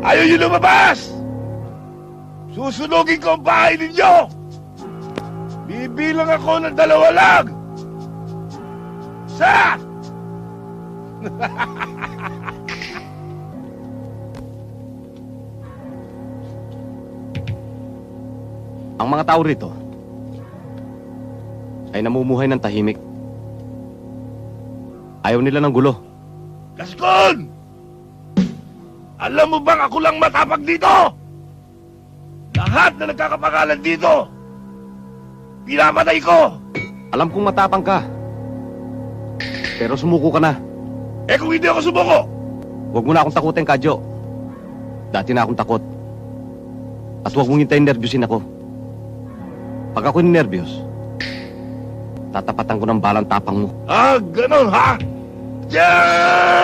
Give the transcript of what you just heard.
Ayaw nyo lumabas! Susunugin ko ang bahay ninyo! Bibilang ako ng 2 lang! Isa! Ang mga tao rito ay namumuhay ng tahimik. Ayaw nila ng gulo. Gascon! Alam mo bang ako lang matapag dito? Lahat na nagkakapangalan dito, pinapatay ko! Alam kong matapang ka. Pero sumuko ka na. Eh kung hindi ako sumuko, Huwag mo na akong takutin, Kadyo. Dati na akong takot. At huwag mong hintayin nervyusin ako. Pag ako ninervyos, tatapatan ko ng balang tapang mo. ganon ha? Yeah!